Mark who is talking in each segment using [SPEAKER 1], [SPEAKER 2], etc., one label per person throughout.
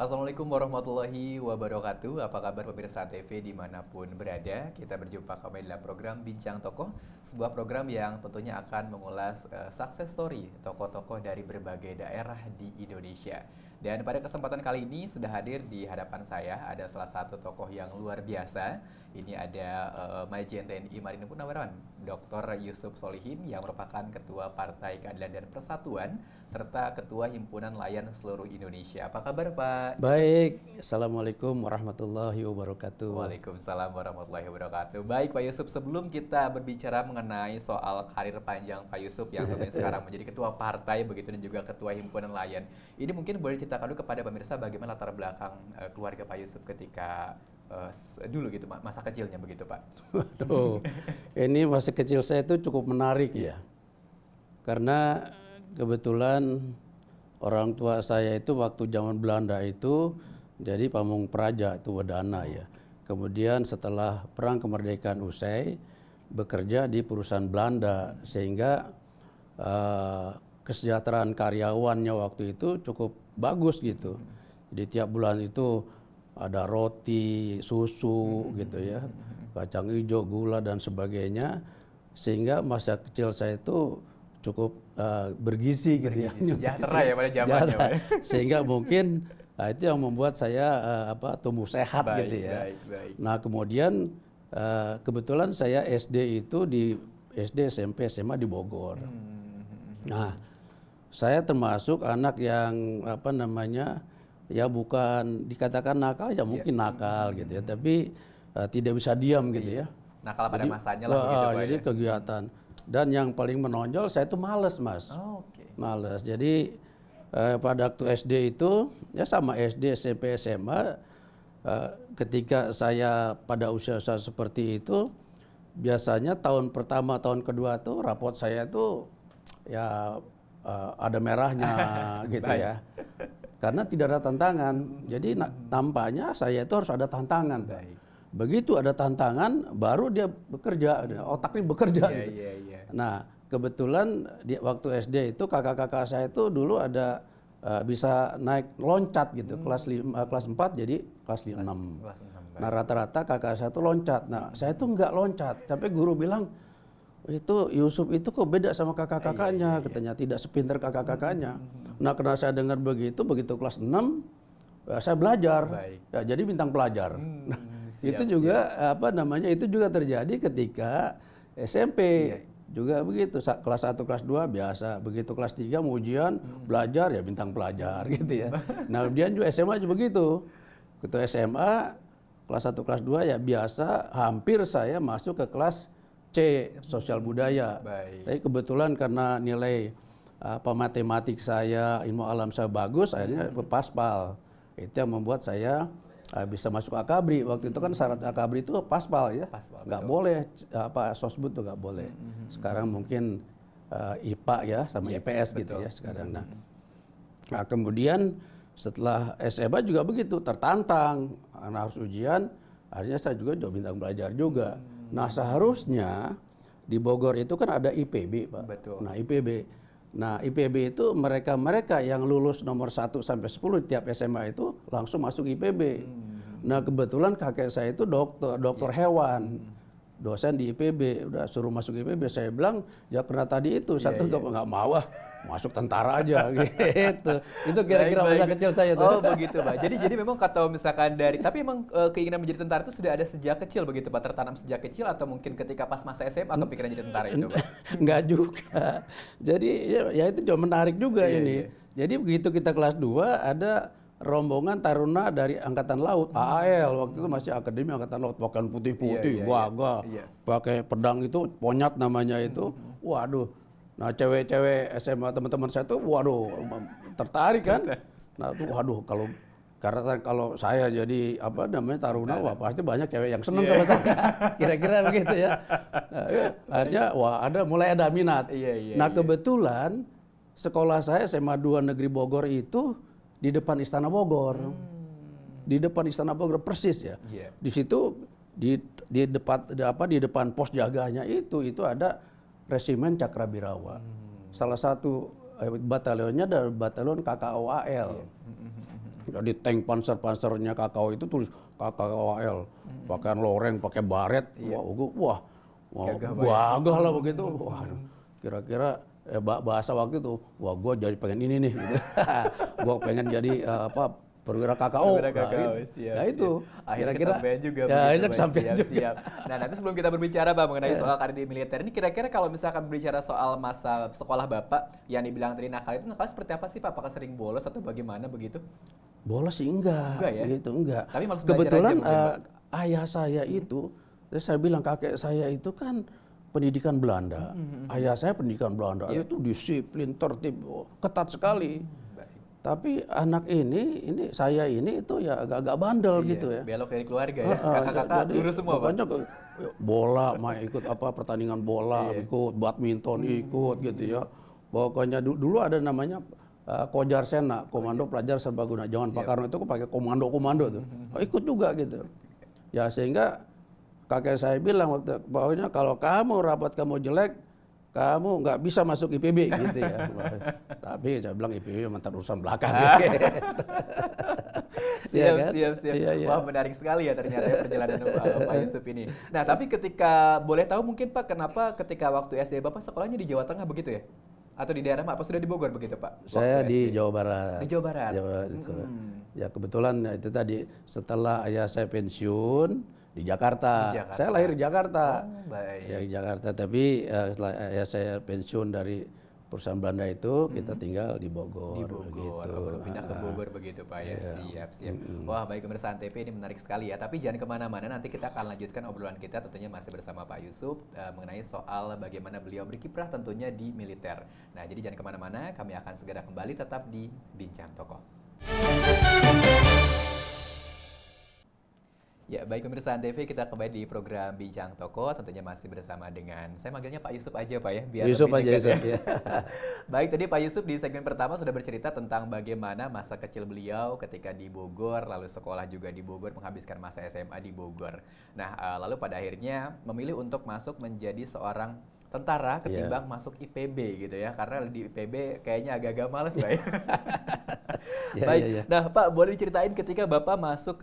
[SPEAKER 1] Assalamualaikum warahmatullahi wabarakatuh. Apa kabar pemirsa TV dimanapun berada? Kita berjumpa kembali dalam program Bincang Tokoh, sebuah program yang tentunya akan mengulas success story tokoh-tokoh dari berbagai daerah di Indonesia. Dan pada kesempatan kali ini sudah hadir di hadapan saya ada salah satu tokoh yang luar biasa. Ini ada Majen TNI Marinir Purnawirawan, Dr. Yusuf Solihin yang merupakan Ketua Partai Keadilan dan Persatuan serta Ketua Himpunan Nelayan Seluruh Indonesia. Apa kabar Pak?
[SPEAKER 2] Baik, Assalamualaikum warahmatullahi wabarakatuh.
[SPEAKER 1] Waalaikumsalam warahmatullahi wabarakatuh. Baik Pak Yusuf, sebelum kita berbicara mengenai soal karir panjang Pak Yusuf yang tentunya sekarang menjadi Ketua Partai begitu dan juga Ketua Himpunan Nelayan, ini mungkin boleh ceritakan dulu kepada pemirsa bagaimana latar belakang keluarga Pak Yusuf ketika dulu gitu, masa kecilnya begitu Pak.
[SPEAKER 2] Waduh, ini masa kecil saya itu cukup menarik ya. Karena kebetulan orang tua saya itu waktu zaman Belanda itu jadi pamong praja itu Wedana ya. Kemudian setelah perang kemerdekaan usai bekerja di perusahaan Belanda sehingga kesejahteraan karyawannya waktu itu cukup bagus gitu. Jadi tiap bulan itu ada roti, susu gitu ya, kacang hijau, gula dan sebagainya, sehingga masa kecil saya itu cukup bergizi gitu ya.
[SPEAKER 1] Sejahtera ya pada zamannya Pak.
[SPEAKER 2] Sehingga mungkin itu yang membuat saya tumbuh sehat gitu ya.
[SPEAKER 1] Baik.
[SPEAKER 2] Nah kemudian kebetulan saya SD itu di SD, SMP, SMA di Bogor. Nah saya termasuk anak yang ya bukan dikatakan nakal ya mungkin nakal gitu ya, tapi tidak bisa diam gitu ya.
[SPEAKER 1] Nakal pada masanya lah begitu Pak.
[SPEAKER 2] Jadi
[SPEAKER 1] Ya?
[SPEAKER 2] kegiatan. Dan yang paling menonjol saya itu males Mas.
[SPEAKER 1] Oke.
[SPEAKER 2] Males. Jadi pada waktu SD itu ya sama SD, SMP, SMA ketika saya pada usia-usia seperti itu biasanya tahun pertama, tahun kedua tuh rapot saya tuh ya ada merahnya gitu ya. Karena tidak ada tantangan, jadi tampaknya saya itu harus ada tantangan.
[SPEAKER 1] Baik.
[SPEAKER 2] Begitu ada tantangan, baru dia bekerja, otaknya bekerja. Gitu.
[SPEAKER 1] Iya.
[SPEAKER 2] Nah, kebetulan di waktu SD itu kakak-kakak saya itu dulu ada bisa naik loncat gitu, kelas 4 jadi kelas 6.
[SPEAKER 1] Kelas 6.
[SPEAKER 2] Nah, rata-rata kakak saya itu loncat. Nah, saya itu enggak loncat, tapi guru bilang itu Yusuf itu kok beda sama kakak-kakaknya, katanya tidak sepintar kakak-kakaknya. Nah, karena saya dengar begitu kelas 6 saya belajar.
[SPEAKER 1] Baik.
[SPEAKER 2] Ya, jadi bintang pelajar. Nah, itu juga itu juga terjadi ketika SMP. Juga begitu, kelas 1, kelas 2 biasa, begitu kelas 3 mau ujian, belajar ya bintang pelajar gitu ya. Nah, kemudian juga SMA juga begitu. Ketua SMA kelas 1, kelas 2 ya biasa, hampir saya masuk ke kelas C, sosial budaya.
[SPEAKER 1] Baik.
[SPEAKER 2] Tapi kebetulan karena nilai matematik saya, ilmu alam saya bagus, akhirnya paspal. Itu yang membuat saya bisa masuk akabri. Waktu itu kan syarat akabri itu paspal ya, nggak boleh sosbud tuh nggak boleh. Sekarang mungkin IPA ya sama IPS gitu ya sekarang. Nah kemudian setelah SMA juga begitu, tertantang, karena harus ujian, akhirnya saya juga bintang pelajar juga. Nah seharusnya di Bogor itu kan ada IPB Pak.
[SPEAKER 1] Betul.
[SPEAKER 2] Nah IPB itu mereka yang lulus nomor 1 sampai 10 di tiap SMA itu langsung masuk IPB. Nah kebetulan kakek saya itu dokter hewan, dosen di IPB, udah suruh masuk IPB. Saya bilang ya karena tadi itu satu nggak mau masuk tentara aja gitu. Itu kira-kira masa kecil saya tuh.
[SPEAKER 1] Oh begitu Pak. Jadi memang kalau misalkan tapi emang keinginan menjadi tentara itu sudah ada sejak kecil begitu Pak, tertanam sejak kecil atau mungkin ketika pas masa SMA kepikiran jadi tentara itu Pak?
[SPEAKER 2] Enggak juga. Jadi ya itu juga menarik juga ini. Jadi begitu kita kelas 2 ada rombongan taruna dari Angkatan Laut, AAL, waktu itu masih Akademi Angkatan Laut, pakaian putih-putih, gagah, pakai pedang itu, ponyat namanya itu, waduh. Nah cewek-cewek SMA teman-teman saya tuh, waduh, tertarik kan. Nah tuh, waduh, kalau saya jadi taruna, wah pasti banyak cewek yang seneng sama saya, kira-kira begitu ya. Nah, akhirnya, mulai ada minat. Nah kebetulan sekolah saya SMA 2 Negeri Bogor itu di depan Istana Bogor, di depan Istana Bogor persis ya. Di situ di depan pos jaganya itu ada Resimen Cakrabirawa. Salah satu batalionnya adalah batalion KKOAL. Jadi tank pansernya Kakao itu tulis KKWL, pakaian loreng, pakai baret, wah, gagah lah begitu. Wah, kira-kira bahasa waktu itu, wah gue jadi pengen ini nih, gitu. Gue pengen jadi perwira Kakao.
[SPEAKER 1] Siap,
[SPEAKER 2] Nah itu,
[SPEAKER 1] akhirnya
[SPEAKER 2] kira-kira
[SPEAKER 1] kesampaian juga.
[SPEAKER 2] Ya,
[SPEAKER 1] begitu,
[SPEAKER 2] akhirnya
[SPEAKER 1] Pak.
[SPEAKER 2] kesampaian juga.
[SPEAKER 1] Siap. Nah, nanti sebelum kita berbicara Pak mengenai soal karir di militer ini, kira-kira kalau misalkan berbicara soal masa sekolah Bapak yang dibilang tadi nakal itu nakal seperti apa sih Pak? Apakah sering bolos atau bagaimana begitu?
[SPEAKER 2] Bolos sih enggak
[SPEAKER 1] ya?
[SPEAKER 2] gitu enggak.
[SPEAKER 1] Tapi malas belajar
[SPEAKER 2] Kebetulan
[SPEAKER 1] aja mungkin, Pak.
[SPEAKER 2] ayah saya itu, saya bilang kakek saya itu kan pendidikan Belanda. Ayah saya pendidikan Belanda, itu disiplin, tertib, ketat sekali. Tapi anak ini saya ini itu ya agak-agak bandel gitu ya.
[SPEAKER 1] Belok dari keluarga ya. Kakak-kakak lurus semua Pak.
[SPEAKER 2] Pokoknya bola, ikut pertandingan bola, ikut badminton, ikut gitu ya. Pokoknya dulu ada namanya Kojar Sena, Komando Pelajar Serbaguna. Jangan Pak Karno itu pakai komando tuh. Ikut juga gitu. Ya sehingga kakek saya bilang waktu pokoknya kalau kamu rapat kamu jelek, kamu nggak bisa masuk IPB gitu ya. Tapi saya bilang IPB mantan urusan belakang.
[SPEAKER 1] Siap.
[SPEAKER 2] Iya.
[SPEAKER 1] Wah menarik sekali ya ternyata ya perjalanan Pak Yusuf ini. Nah tapi ketika boleh tahu mungkin Pak kenapa ketika waktu SD Bapak sekolahnya di Jawa Tengah begitu ya? Atau di daerah apa sudah di Bogor begitu Pak?
[SPEAKER 2] Saya di Jawa Barat.
[SPEAKER 1] Di Jawa Barat.
[SPEAKER 2] Ya kebetulan itu tadi setelah ayah saya pensiun di Jakarta. Saya lahir di Jakarta.
[SPEAKER 1] Oh, baik.
[SPEAKER 2] Ya di Jakarta, tapi setelah ayah saya pensiun dari perusahaan Belanda itu, kita tinggal di Bogor.
[SPEAKER 1] Di Bogor,
[SPEAKER 2] gitu.
[SPEAKER 1] pindah ke Bogor begitu Pak ya. Siap. Wah baik pemirsa Antv ini menarik sekali ya. Tapi jangan kemana-mana, nanti kita akan lanjutkan obrolan kita tentunya masih bersama Pak Yusuf mengenai soal bagaimana beliau berkiprah tentunya di militer. Nah jadi jangan kemana-mana, kami akan segera kembali tetap di Bincang Tokoh. Ya, baik pemirsa Antv, kita kembali di program Bincang Tokoh, tentunya masih bersama dengan, saya manggilnya Pak Yusuf aja Pak ya, biar
[SPEAKER 2] Yusuf
[SPEAKER 1] lebih
[SPEAKER 2] aja,
[SPEAKER 1] dekat
[SPEAKER 2] ya.
[SPEAKER 1] Baik, tadi Pak Yusuf di segmen pertama sudah bercerita tentang bagaimana masa kecil beliau ketika di Bogor, lalu sekolah juga di Bogor, menghabiskan masa SMA di Bogor. Nah, lalu pada akhirnya memilih untuk masuk menjadi seorang tentara ketimbang masuk IPB gitu ya, karena di IPB kayaknya agak-agak males Pak ya. Baik, nah Pak boleh diceritain ketika Bapak masuk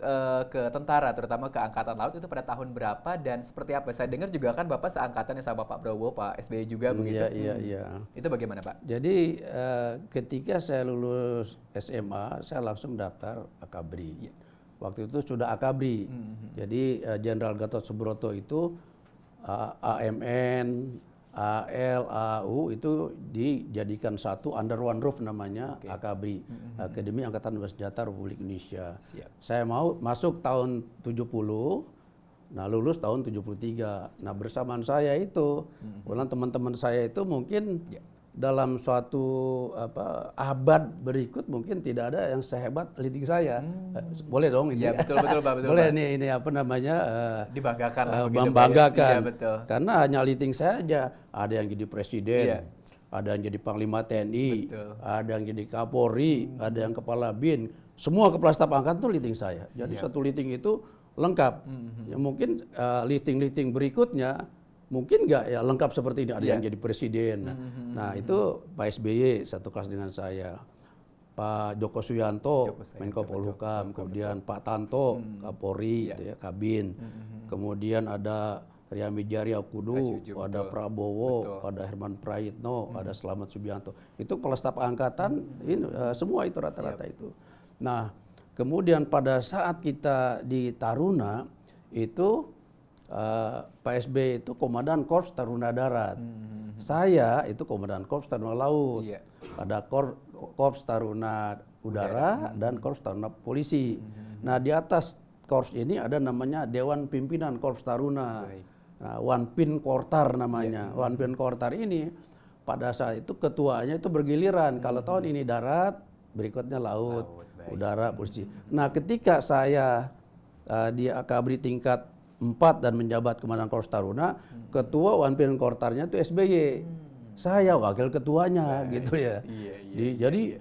[SPEAKER 1] ke tentara, terutama ke Angkatan Laut itu pada tahun berapa dan seperti apa? Saya dengar juga kan Bapak seangkatan sama Pak Prabowo, Pak SBY juga begitu.
[SPEAKER 2] Iya.
[SPEAKER 1] Itu bagaimana Pak?
[SPEAKER 2] Jadi ketika saya lulus SMA, saya langsung daftar Akabri. Waktu itu sudah Akabri. Jadi Jenderal Gatot Subroto itu AMN, AL, AU itu dijadikan satu under one roof namanya Akabri, Akademi Angkatan Bersenjata Republik Indonesia. Saya mau masuk tahun 70, nah lulus tahun 73. Nah bersamaan saya itu, teman-teman saya itu mungkin dalam suatu abad berikut mungkin tidak ada yang sehebat liting saya. Boleh dong ini.
[SPEAKER 1] Ya betul Pak, betul.
[SPEAKER 2] Boleh
[SPEAKER 1] Pak.
[SPEAKER 2] ini dibanggakan.
[SPEAKER 1] Membanggakan. Ya, betul.
[SPEAKER 2] Karena hanya liting saya aja, ada yang jadi presiden, ada yang jadi panglima TNI, ada yang jadi Kapolri, ada yang kepala BIN, semua kepala staf angkatan itu liting saya. Jadi satu liting itu lengkap. Ya, mungkin liting-liting berikutnya mungkin nggak ya lengkap seperti ini, ada yang jadi presiden. Nah itu Pak SBY satu kelas dengan saya, Pak Joko Suyanto, Menko Polhukam, kemudian Pak Tanto, Kapolri, gitu ya, Kabin, kemudian ada Ria Mijari Akudu, ada Prabowo, ada Herman Prayitno, ada Slamet Subianto. Itu kepala staf angkatan, ini, semua itu rata-rata itu. Nah kemudian pada saat kita di Taruna itu Pak SBY itu Komandan Korps Taruna Darat. Saya itu Komandan Korps Taruna Laut. Ada Korps Taruna Udara dan Korps Taruna Polisi. Nah di atas korps ini ada namanya Dewan Pimpinan Korps Taruna. Nah, Wanpin Kortar namanya. Wanpin Kortar ini pada saat itu ketuanya itu bergiliran. Kalau tahun ini darat, berikutnya laut, udara, polisi. Nah ketika saya di Akabri tingkat 4 dan menjabat Komandan Korps Taruna, ketua Wanpin Kortarnya itu SBY. Saya wakil ketuanya gitu ya. Jadi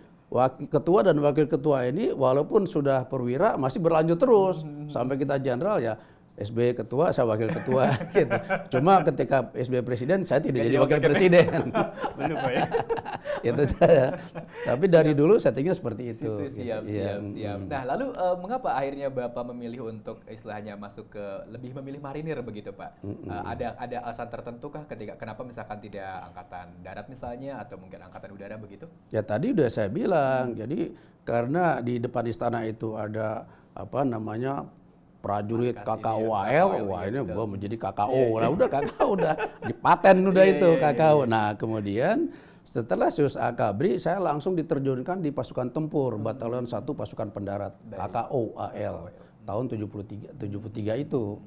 [SPEAKER 2] ketua dan wakil ketua ini walaupun sudah perwira masih berlanjut terus sampai kita jenderal ya. SBY ketua, saya wakil ketua gitu. Cuma ketika SBY presiden, saya tidak jadi wakil presiden.
[SPEAKER 1] Belum Pak ya.
[SPEAKER 2] Itu saya. Tapi dari dulu settingnya seperti itu.
[SPEAKER 1] Siap,
[SPEAKER 2] gitu.
[SPEAKER 1] siap. Nah, lalu mengapa akhirnya Bapak memilih untuk istilahnya masuk ke lebih memilih marinir begitu, Pak? Ada alasan tertentu kah ketika kenapa misalkan tidak angkatan darat misalnya atau mungkin angkatan udara begitu?
[SPEAKER 2] Ya tadi udah saya bilang. Jadi karena di depan istana itu ada apa namanya prajurit KKOAL, wah ini gua mau jadi KKO. Nah udah KKO udah dipaten udah itu KKO. Nah kemudian setelah Sius Akabri saya langsung diterjunkan di pasukan tempur Batalion 1 Pasukan Pendarat KKOAL tahun 73 itu.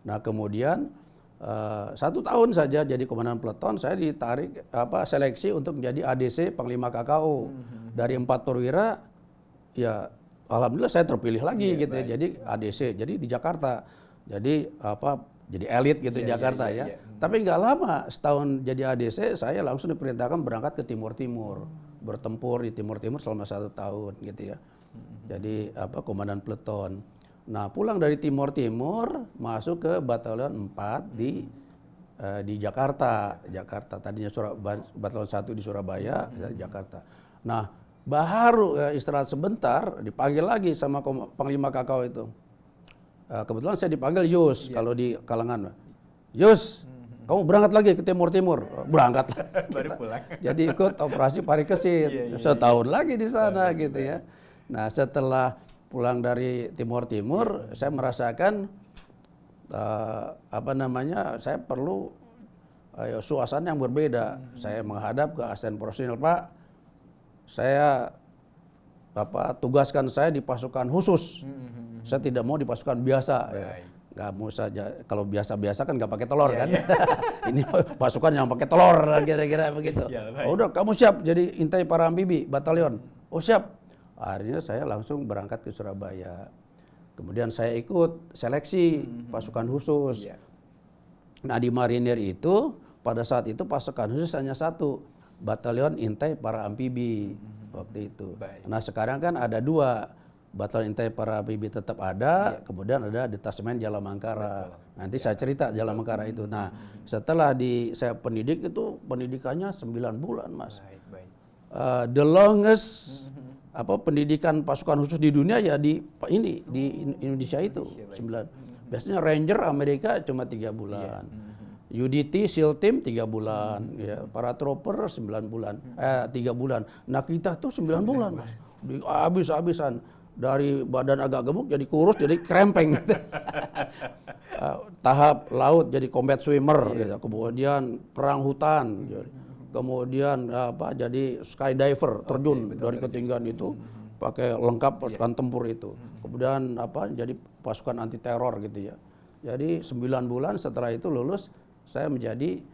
[SPEAKER 2] Nah kemudian 1 tahun saja jadi komandan peleton, saya ditarik seleksi untuk menjadi ADC Panglima KKO. Dari 4 perwira ya alhamdulillah saya terpilih lagi gitu ya. Jadi ADC, jadi di Jakarta. Jadi jadi elit gitu Jakarta ya. Tapi nggak lama, setahun jadi ADC saya langsung diperintahkan berangkat ke Timur-Timur. Bertempur di Timur-Timur selama 1 tahun gitu ya. Jadi komandan peleton. Nah, pulang dari Timur-Timur masuk ke Batalion 4 di Jakarta. Jakarta tadinya Batalion 1 di Surabaya, Jakarta. Nah, baru istirahat sebentar, dipanggil lagi sama Panglima KKO itu. Kebetulan saya dipanggil Yus, kalau di kalangan. Yus, kamu berangkat lagi ke Timur-Timur. Berangkat lagi.
[SPEAKER 1] Baru pulang.
[SPEAKER 2] Jadi ikut operasi Parikesit. Setahun lagi di sana gitu ya. Nah setelah pulang dari Timur-Timur, saya merasakan saya perlu suasana yang berbeda. Saya menghadap ke asisten personil, Pak. Saya tugaskan saya di pasukan khusus. Saya tidak mau di pasukan biasa. Ya. Nggak mau saja. Kalau biasa-biasa kan nggak pakai telur kan. Ini pasukan yang pakai telur kira-kira begitu. Udah kamu siap jadi intai para amfibi batalion. Oh siap. Akhirnya saya langsung berangkat ke Surabaya. Kemudian saya ikut seleksi pasukan khusus. Nah di marinir itu pada saat itu pasukan khusus hanya 1. Batalion Intai Para Amfibi waktu itu. Nah sekarang kan ada 2, Batalion Intai Para Amfibi tetap ada, kemudian ada Detasemen Jalamangkara. Nanti saya cerita Jalamangkara itu. Nah setelah saya pendidik itu pendidikannya 9 bulan Mas. The longest pendidikan pasukan khusus di dunia ya di Indonesia itu 9. Biasanya Ranger Amerika cuma 3 bulan. UDT SEAL Team 3 bulan, ya, para trooper 9 bulan, 3 bulan. Nah kita tuh 9 bulan, Mas. Habis-habisan dari badan agak gemuk jadi kurus jadi krempeng. Tahap laut jadi combat swimmer, gitu. Kemudian perang hutan, kemudian jadi skydiver terjun dari ketinggian itu pakai lengkap pasukan tempur itu. Kemudian jadi pasukan anti teror gitu ya. Jadi 9 bulan setelah itu lulus. Saya menjadi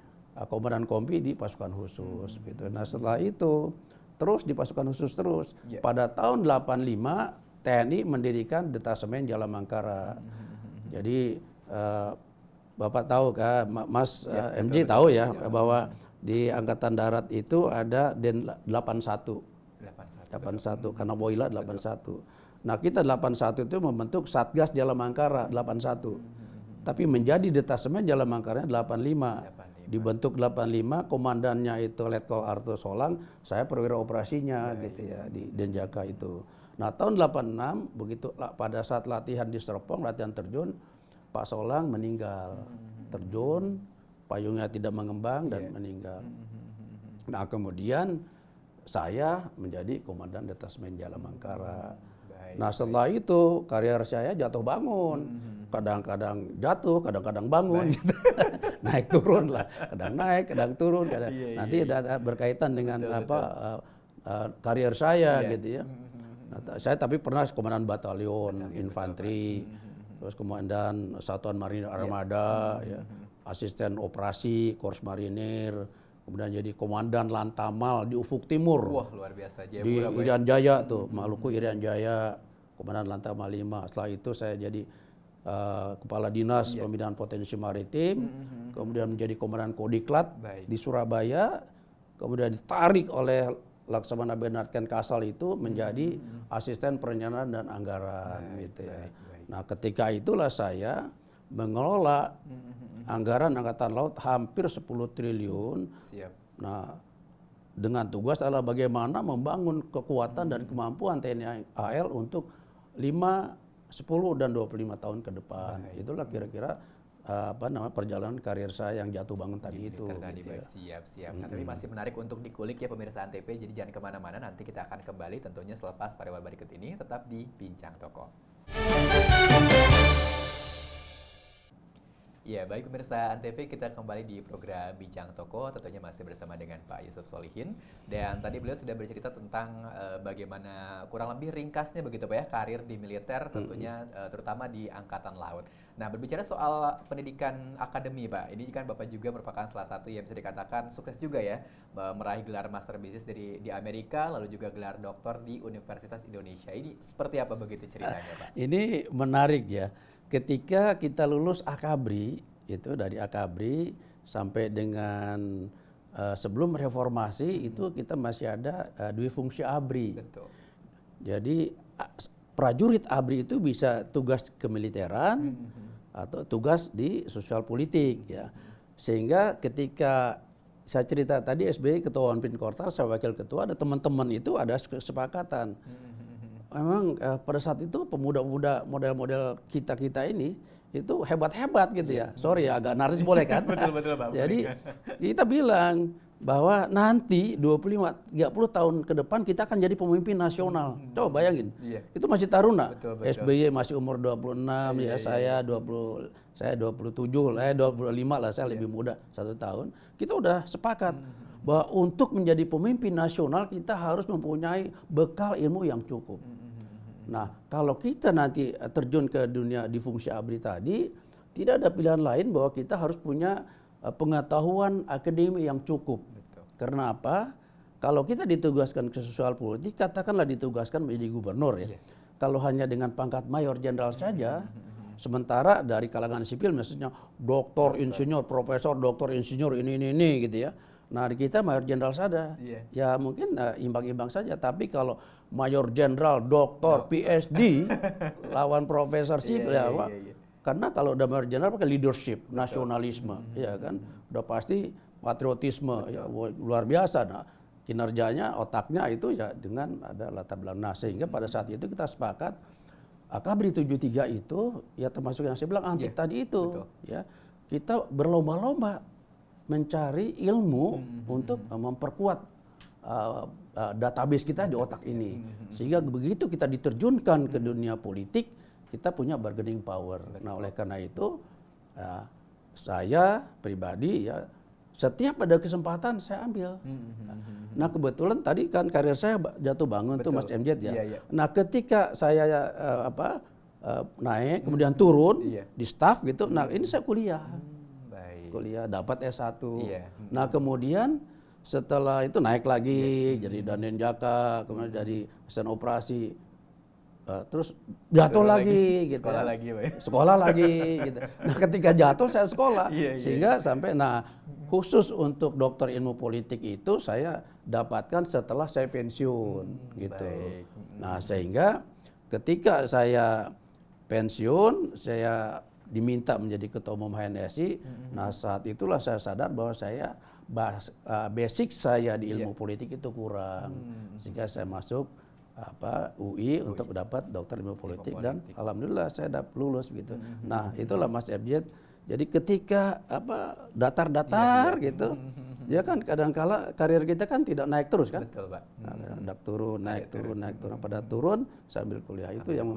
[SPEAKER 2] komandan kompi di pasukan khusus gitu. Nah setelah itu terus di pasukan khusus terus. Pada tahun 85 TNI mendirikan Detasemen Jalamangkara. Jadi Bapak tahu kan, Mas MJ tahu ya bahwa di Angkatan Darat itu ada Den 81 karena Woyla 81. Nah kita 81 itu membentuk Satgas Jalamangkara 81. Tapi menjadi Detasemen Jalamangkara 85. Dibentuk 85, komandannya itu Letkol Arthur Solang, saya perwira operasinya gitu ya di Denjaka itu. Nah tahun 86 begitu pada saat latihan di Serpong, latihan terjun, Pak Solang meninggal. Terjun, payungnya tidak mengembang dan meninggal. Nah kemudian saya menjadi komandan Detasemen Jalamangkara. Nah setelah itu karier saya jatuh bangun. Kadang-kadang jatuh, kadang-kadang bangun. Gitu. Naik turun lah, kadang naik, kadang turun. Nanti ada berkaitan dengan karier saya gitu ya. Nah, saya tapi pernah komandan batalion infanteri, terus komandan Satuan Marinir Armada, ya, asisten operasi Korps Marinir, kemudian jadi komandan Lantamal di Ufuk Timur.
[SPEAKER 1] Wah luar biasa.
[SPEAKER 2] Di Irian Jaya tuh, Maluku Irian Jaya, komandan Lantamal 5. Setelah itu saya jadi Kepala Dinas Pembinaan Potensi Maritim, kemudian menjadi Komandan Kodiklat di Surabaya, kemudian ditarik oleh Laksamana Bernard Ken Kasal itu menjadi Asisten Perencanaan dan Anggaran gitu ya. Nah ketika itulah saya mengelola anggaran Angkatan Laut hampir 10 triliun.
[SPEAKER 1] Siap.
[SPEAKER 2] Nah, dengan tugas adalah bagaimana membangun kekuatan dan kemampuan TNI AL untuk 5, 10 dan 25 tahun ke depan. Itulah kira-kira perjalanan karir saya yang jatuh bangun tadi itu.
[SPEAKER 1] Tadi,
[SPEAKER 2] gitu ya.
[SPEAKER 1] Siap. Nah, tapi masih menarik untuk dikulik ya pemirsa Antv, jadi jangan kemana-mana, nanti kita akan kembali tentunya selepas pariwara berikut ini, tetap di Bincang Tokoh. Ya, baik pemirsa Antv, kita kembali di program Bincang Tokoh, tentunya masih bersama dengan Pak Yusuf Solihin. Dan tadi beliau sudah bercerita tentang bagaimana kurang lebih ringkasnya begitu Pak ya, karir di militer tentunya terutama di Angkatan Laut. Nah, berbicara soal pendidikan akademi Pak, ini kan Bapak juga merupakan salah satu yang bisa dikatakan sukses juga ya, meraih gelar Master Business di Amerika, lalu juga gelar doktor di Universitas Indonesia. Ini seperti apa begitu ceritanya Pak?
[SPEAKER 2] Ini menarik ya. Ketika kita lulus Akabri, itu dari Akabri sampai dengan sebelum reformasi itu kita masih ada dwi fungsi ABRI.
[SPEAKER 1] Betul.
[SPEAKER 2] Jadi prajurit ABRI itu bisa tugas kemiliteran atau tugas di sosial politik ya. Sehingga ketika saya cerita tadi SBY ketua One Pin Kortal, saya wakil ketua, ada teman-teman itu ada kesepakatan. Memang pada saat itu pemuda-pemuda model-model kita ini itu hebat-hebat gitu ya. Sorry ya, agak narsis boleh kan?
[SPEAKER 1] Betul Pak.
[SPEAKER 2] Jadi kita bilang bahwa nanti 25-30 tahun ke depan kita akan jadi pemimpin nasional. Coba bayangin. Itu masih taruna.
[SPEAKER 1] Betul.
[SPEAKER 2] SBY masih umur 26 ya, saya 27, 25 lah, saya lebih muda 1 tahun. Kita udah sepakat bahwa untuk menjadi pemimpin nasional kita harus mempunyai bekal ilmu yang cukup. Nah, kalau kita nanti terjun ke dunia di fungsi ABRI tadi, tidak ada pilihan lain bahwa kita harus punya pengetahuan akademi yang cukup.
[SPEAKER 1] Betul.
[SPEAKER 2] Karena apa? Kalau kita ditugaskan ke sosial politik, katakanlah ditugaskan menjadi gubernur ya. Kalau hanya dengan pangkat mayor jenderal saja, sementara dari kalangan sipil maksudnya doktor, insinyur, profesor, doktor, insinyur ini gitu ya. Nah, di kita mayor jenderal saja, ya mungkin imbang-imbang saja. Tapi kalau mayor jenderal, doktor, PhD, lawan profesor sipil karena kalau udah mayor jenderal pakai leadership, nasionalisme, ya kan, udah pasti patriotisme, ya, luar biasa. Nah, kinerjanya, otaknya itu ya dengan ada latar belakang. Nah, sehingga pada saat itu kita sepakat Akabri 73 itu ya termasuk yang saya bilang antik tadi itu, ya kita berlomba-lomba mencari ilmu untuk memperkuat database kita di otak ini. Sehingga begitu kita diterjunkan ke dunia politik, kita punya bargaining power. Nah, oleh karena itu saya pribadi ya setiap ada kesempatan saya ambil. Nah, kebetulan tadi kan karir saya jatuh bangun tuh Mas MZ ya. Nah, ketika saya naik kemudian turun di staff gitu, nah ini saya kuliah. Kuliah dapat S1. Nah, kemudian setelah itu naik lagi jadi Danenjaka, kemudian jadi asisten operasi. Terus jatuh lagi gitu.
[SPEAKER 1] Sekolah lagi, Pak.
[SPEAKER 2] Sekolah lagi gitu. Nah, ketika jatuh saya sekolah. Sehingga sampai khusus untuk dokter ilmu politik itu saya dapatkan setelah saya pensiun gitu.
[SPEAKER 1] Baik.
[SPEAKER 2] Nah, sehingga ketika saya pensiun, saya diminta menjadi ketua umum HNSI. Nah, saat itulah saya sadar bahwa saya basic saya di ilmu politik itu kurang. Sehingga saya masuk UI untuk dapat dokter ilmu politik dan alhamdulillah saya lulus gitu. Nah, itulah Mas FJ. Jadi ketika datar-datar gitu, ya kan kadang-kala karir kita kan tidak naik terus kan.
[SPEAKER 1] Betul, Pak.
[SPEAKER 2] Nah, naik turun. Pada turun sambil kuliah itu yang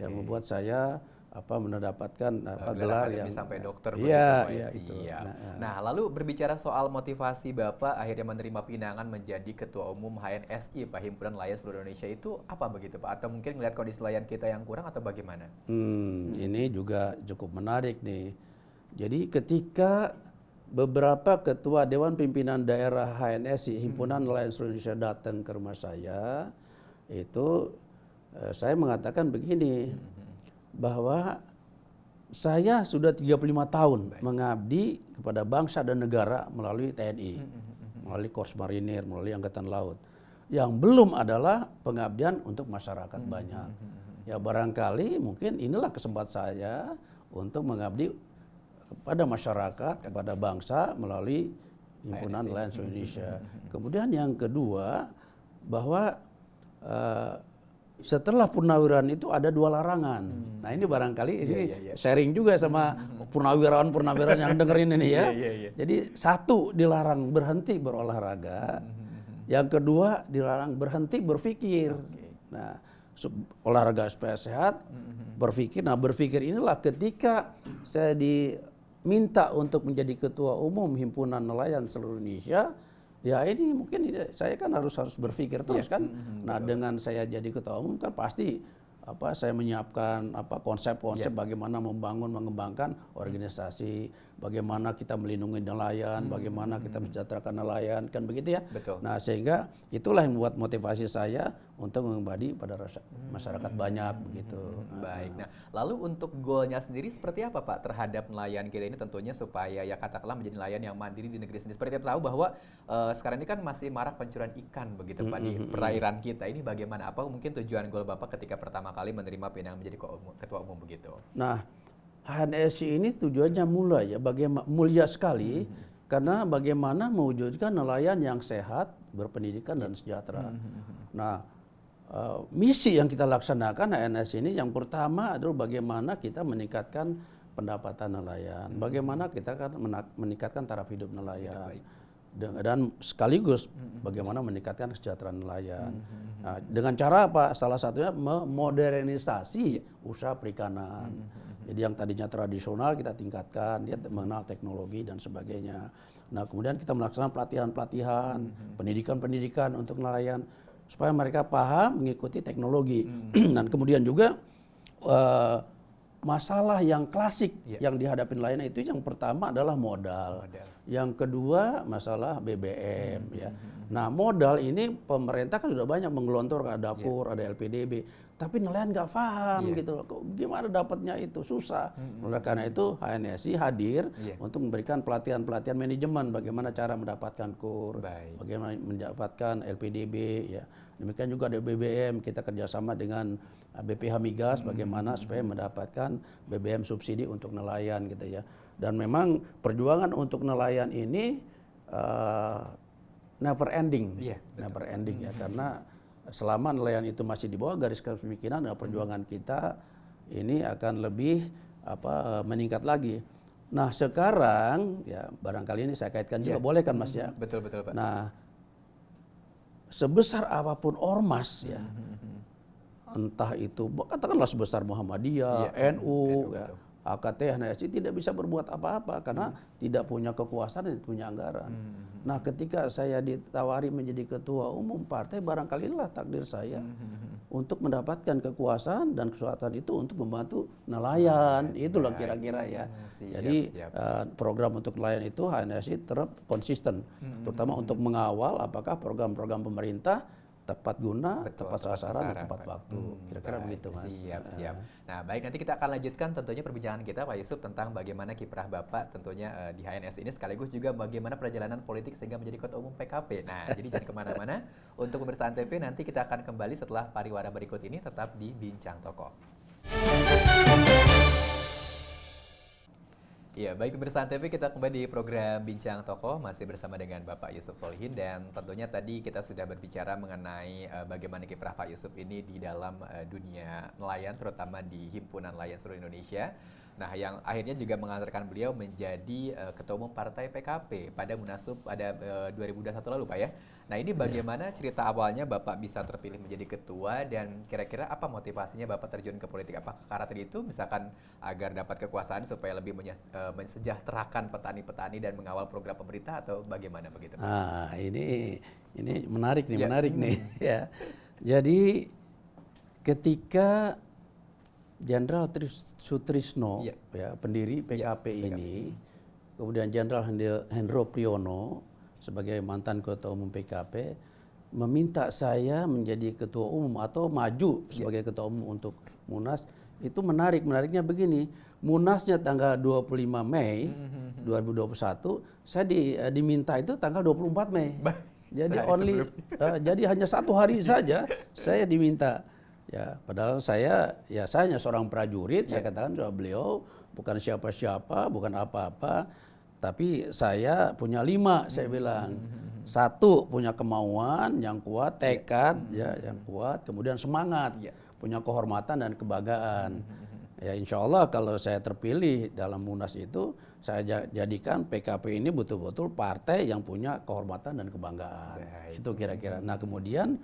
[SPEAKER 2] membuat saya mendapatkan gelar yang
[SPEAKER 1] sampai dokter
[SPEAKER 2] itu.
[SPEAKER 1] Nah, lalu berbicara soal motivasi Bapak akhirnya menerima pinangan menjadi ketua umum HNSI Pak, Himpunan Nelayan Seluruh Indonesia, itu apa begitu Pak? Atau mungkin melihat kondisi nelayan kita yang kurang atau bagaimana?
[SPEAKER 2] Ini juga cukup menarik nih. Jadi ketika beberapa ketua Dewan Pimpinan Daerah HNSI Himpunan Nelayan Seluruh Indonesia datang ke rumah saya, itu saya mengatakan begini, bahwa saya sudah 35 tahun mengabdi kepada bangsa dan negara melalui TNI, melalui Korps Marinir, melalui Angkatan Laut. Yang belum adalah pengabdian untuk masyarakat banyak. Ya barangkali mungkin inilah kesempatan saya untuk mengabdi kepada masyarakat, kepada bangsa melalui Himpunan Nelayan Seluruh Indonesia. Kemudian yang kedua, bahwa setelah purnawirawan itu ada 2 larangan. Nah ini barangkali ini sharing juga sama purnawirawan yang dengerin ini ya. Jadi 1 dilarang berhenti berolahraga, yang kedua dilarang berhenti berpikir. Nah olahraga supaya sehat, berpikir. Nah berpikir inilah ketika saya diminta untuk menjadi ketua umum Himpunan Nelayan Seluruh Indonesia. Ya ini mungkin saya kan harus berpikir terus kan. Nah dengan saya jadi ketua umum kan pasti saya menyiapkan konsep-konsep bagaimana membangun, mengembangkan organisasi, bagaimana kita melindungi nelayan, bagaimana kita mensejahterakan nelayan, kan begitu ya.
[SPEAKER 1] Betul.
[SPEAKER 2] Nah sehingga itulah yang membuat motivasi saya untuk mengabdi pada masyarakat banyak begitu.
[SPEAKER 1] Baik. Nah, lalu untuk goalnya sendiri seperti apa Pak terhadap nelayan kita ini, tentunya supaya ya katakanlah menjadi nelayan yang mandiri di negeri sendiri. Seperti kita tahu bahwa sekarang ini kan masih marak pencurian ikan begitu Pak di perairan kita. Ini bagaimana? Apa mungkin tujuan goal Bapak ketika pertama kali menerima pinangan menjadi ketua umum begitu?
[SPEAKER 2] Nah, HNSI ini tujuannya mulia sekali karena bagaimana mewujudkan nelayan yang sehat, berpendidikan dan sejahtera. Nah, misi yang kita laksanakan HNSI ini yang pertama adalah bagaimana kita meningkatkan pendapatan nelayan, bagaimana kita kan meningkatkan taraf hidup nelayan. Dan sekaligus bagaimana meningkatkan kesejahteraan nelayan. Nah, dengan cara apa? Salah satunya memodernisasi usaha perikanan. Jadi yang tadinya tradisional kita tingkatkan, dia mengenal teknologi dan sebagainya. Nah kemudian kita melaksanakan pelatihan-pelatihan, pendidikan-pendidikan untuk nelayan supaya mereka paham mengikuti teknologi. Dan kemudian juga masalah yang klasik yang dihadapi nelayan itu yang pertama adalah modal. Yang kedua masalah BBM ya. Nah modal ini pemerintah kan sudah banyak menggelontorkan, ada dapur, ada LPDB, tapi nelayan nggak paham gitu. Gimana dapatnya itu susah. Oleh karena itu HNSI hadir untuk memberikan pelatihan-pelatihan manajemen, bagaimana cara mendapatkan KUR, bagaimana mendapatkan LPDB ya. Demikian juga ada BBM, kita kerjasama dengan BPH Migas bagaimana supaya mendapatkan BBM subsidi untuk nelayan gitu ya. Dan memang perjuangan untuk nelayan ini never ending ya karena selama nelayan itu masih di bawah garis kemiskinan, perjuangan kita ini akan lebih meningkat lagi. Nah sekarang ya barangkali ini saya kaitkan juga, boleh kan Mas ya?
[SPEAKER 1] Betul Pak.
[SPEAKER 2] Nah sebesar apapun ormas ya, entah itu katakanlah sebesar Muhammadiyah, NU ya, AKT, HNSI tidak bisa berbuat apa-apa karena tidak punya kekuasaan dan tidak punya anggaran. Nah ketika saya ditawari menjadi ketua umum partai, barangkali inilah takdir saya untuk mendapatkan kekuasaan dan kekuasaan itu untuk membantu nelayan. Itulah kira-kira ya. Jadi program untuk nelayan itu HNSI tetap konsisten, terutama untuk mengawal apakah program-program pemerintah tepat guna, tepat sasaran, dan tepat waktu. Kira-kira begitu Mas.
[SPEAKER 1] Siap. Nah baik, nanti kita akan lanjutkan tentunya perbincangan kita Pak Yusuf tentang bagaimana kiprah Bapak tentunya di HNS ini, sekaligus juga bagaimana perjalanan politik sehingga menjadi ketua umum PKP. Nah jadi jangan kemana-mana. Untuk pemirsa TV nanti kita akan kembali setelah pariwara berikut ini, tetap di Bincang Tokoh. Ya, baik pemirsa TV, kita kembali di program Bincang Tokoh masih bersama dengan Bapak Yusuf Solihin, dan tentunya tadi kita sudah berbicara mengenai bagaimana kiprah Pak Yusuf ini di dalam dunia nelayan, terutama di Himpunan Nelayan Seluruh Indonesia. Nah, yang akhirnya juga mengantarkan beliau menjadi ketua umum partai PKP pada Munaslup pada 2021 lalu Pak ya. Nah, ini bagaimana cerita awalnya Bapak bisa terpilih menjadi ketua, dan kira-kira apa motivasinya Bapak terjun ke politik? Apakah karena tadi itu misalkan agar dapat kekuasaan supaya lebih mensejahterakan petani-petani dan mengawal program pemerintah, atau bagaimana begitu?
[SPEAKER 2] Ini menarik nih ya. Jadi ketika Jenderal Sutrisno ya, pendiri PKP ini, kemudian Jenderal Hendro Priyono sebagai mantan ketua umum PKP meminta saya menjadi ketua umum atau maju sebagai ketua umum untuk Munas. Itu menariknya begini, Munasnya tanggal 25 Mei 2021, saya diminta itu tanggal 24 Mei. Jadi jadi hanya 1 hari saja saya diminta. Ya, padahal saya hanya seorang prajurit, saya katakan sama beliau, bukan siapa-siapa, bukan apa-apa, tapi saya punya 5, saya bilang. 1 punya kemauan yang kuat, tekad ya yang kuat, kemudian semangat, punya kehormatan dan kebanggaan. Ya insya Allah kalau saya terpilih dalam Munas itu, saya jadikan PKP ini betul-betul partai yang punya kehormatan dan kebanggaan. Itu kira-kira. Nah kemudian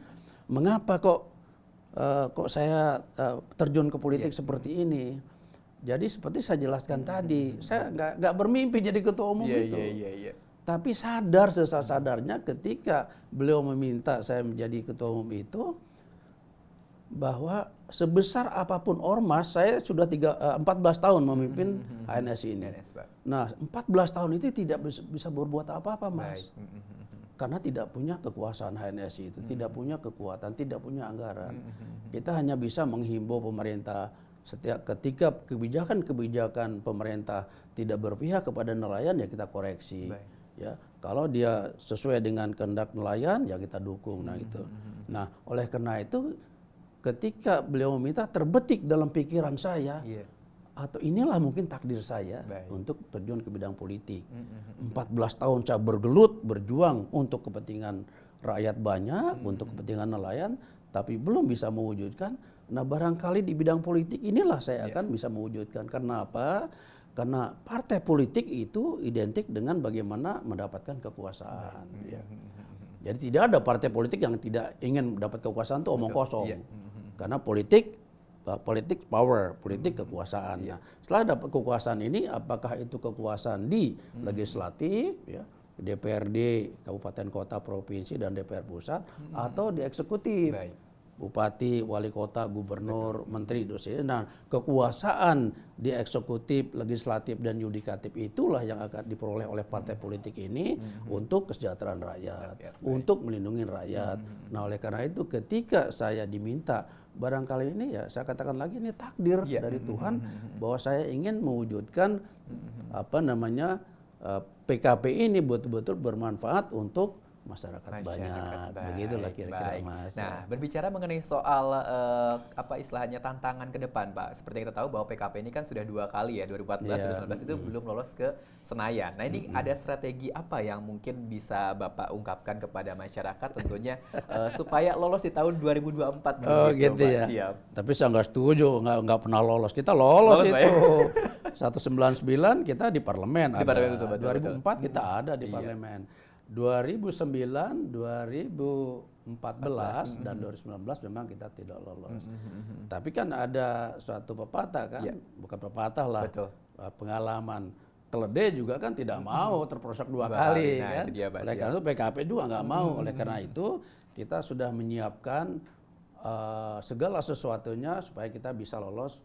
[SPEAKER 2] mengapa kok saya terjun ke politik seperti ini? Jadi seperti saya jelaskan tadi, saya nggak bermimpi jadi ketua umum itu. Tapi sadar sesadarnya ketika beliau meminta saya menjadi ketua umum itu, bahwa sebesar apapun ormas, saya sudah 14 tahun memimpin HNSI ini. Nah 14 tahun itu tidak bisa berbuat apa-apa Mas. Karena tidak punya kekuasaan HNSI itu, tidak punya kekuatan, tidak punya anggaran. Kita hanya bisa menghimbau pemerintah setiap ketika kebijakan pemerintah tidak berpihak kepada nelayan ya kita koreksi. Ya, kalau dia sesuai dengan kehendak nelayan ya kita dukung. Nah itu. Nah oleh karena itu ketika beliau meminta terbetik dalam pikiran saya, atau inilah mungkin takdir saya untuk terjun ke bidang politik. 14 tahun saya bergelut, berjuang untuk kepentingan rakyat banyak, untuk kepentingan nelayan, tapi belum bisa mewujudkan. Nah barangkali di bidang politik inilah saya akan bisa mewujudkan. Karena apa? Karena partai politik itu identik dengan bagaimana mendapatkan kekuasaan. Jadi tidak ada partai politik yang tidak ingin mendapat kekuasaan itu omong kosong. Karena politik power, politik kekuasaan. Nah, setelah dapat kekuasaan ini, apakah itu kekuasaan di legislatif, ya, DPRD, kabupaten kota, provinsi dan DPR pusat, atau di eksekutif, bupati, wali kota, gubernur, menteri, dosen. Nah, kekuasaan di eksekutif, legislatif dan yudikatif itulah yang akan diperoleh oleh partai politik ini untuk kesejahteraan rakyat, untuk melindungi rakyat. Nah, oleh karena itu ketika saya diminta, barangkali ini ya saya katakan lagi ini takdir dari Tuhan bahwa saya ingin mewujudkan PKP ini betul-betul bermanfaat untuk masyarakat banyak. Begitulah kira-kira Mas.
[SPEAKER 1] Nah, berbicara mengenai soal istilahnya tantangan ke depan Pak. Seperti kita tahu bahwa PKP ini kan sudah 2 kali ya, 2014 2019 itu belum lolos ke Senayan. Nah, ini ada strategi apa yang mungkin bisa Bapak ungkapkan kepada masyarakat tentunya supaya lolos di tahun 2024
[SPEAKER 2] gitu ya.
[SPEAKER 1] Siap.
[SPEAKER 2] Tapi saya nggak setuju, nggak pernah lolos. Kita lolos itu. 199 kita di parlemen ada. 2004 kita ada di parlemen. 2009, 2014 dan 2019 memang kita tidak lolos. Tapi kan ada suatu pepatah kan, bukan pepatah lah, pengalaman. Keledai juga kan tidak mau terperosok 2 kali kan. Oleh karena itu PKP juga nggak mau. Oleh karena itu kita sudah menyiapkan segala sesuatunya supaya kita bisa lolos.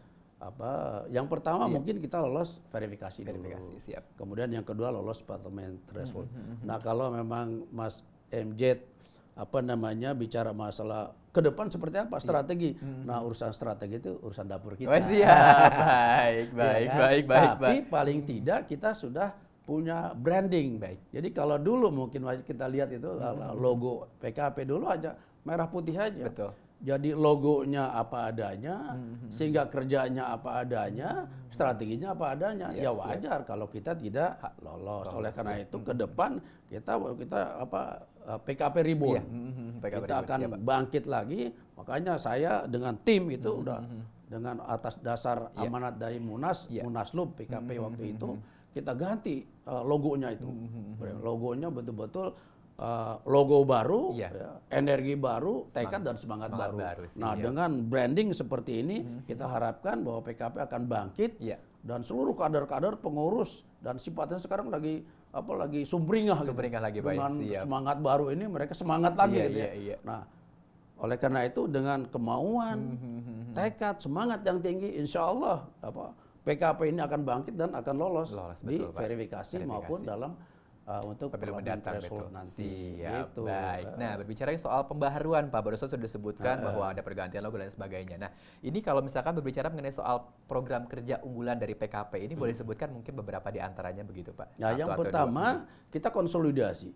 [SPEAKER 2] Yang pertama mungkin kita lolos verifikasi dulu.
[SPEAKER 1] Siap.
[SPEAKER 2] Kemudian yang kedua lolos parlemen threshold. Nah kalau memang Mas MJ bicara masalah ke depan seperti apa strategi. Nah urusan strategi itu urusan dapur kita.
[SPEAKER 1] Siap. Baik.
[SPEAKER 2] Tapi paling tidak kita sudah punya branding. Jadi kalau dulu mungkin kita lihat itu logo PKP dulu aja merah putih aja.
[SPEAKER 1] Betul.
[SPEAKER 2] Jadi logonya apa adanya, sehingga kerjanya apa adanya, strateginya apa adanya. Ya wajar kalau kita tidak lolos. Oleh karena itu ke depan kita PKP Reborn. Kita akan bangkit lagi. Makanya saya dengan tim itu udah dengan atas dasar amanat dari Munaslup PKP waktu itu kita ganti logonya itu. Logonya betul-betul logo baru, energi baru, tekad dan semangat baru. Nah, dengan branding seperti ini, kita harapkan bahwa PKP akan bangkit dan seluruh kader-kader pengurus dan sifatnya sekarang lagi sumringah gitu. Dengan semangat baru ini mereka semangat lagi gitu ya. Nah, oleh karena itu dengan kemauan, tekad, semangat yang tinggi, insya Allah PKP ini akan bangkit dan akan lolos di verifikasi maupun dalam untuk
[SPEAKER 1] pemilu mendatang
[SPEAKER 2] nanti.
[SPEAKER 1] Gitu. Baik. Nah, berbicara soal pembaharuan Pak, barusan sudah disebutkan bahwa ada pergantian logo dan sebagainya. Nah, ini kalau misalkan berbicara mengenai soal program kerja unggulan dari PKP ini boleh disebutkan mungkin beberapa di antaranya begitu Pak.
[SPEAKER 2] Nah, yang pertama kita konsolidasi.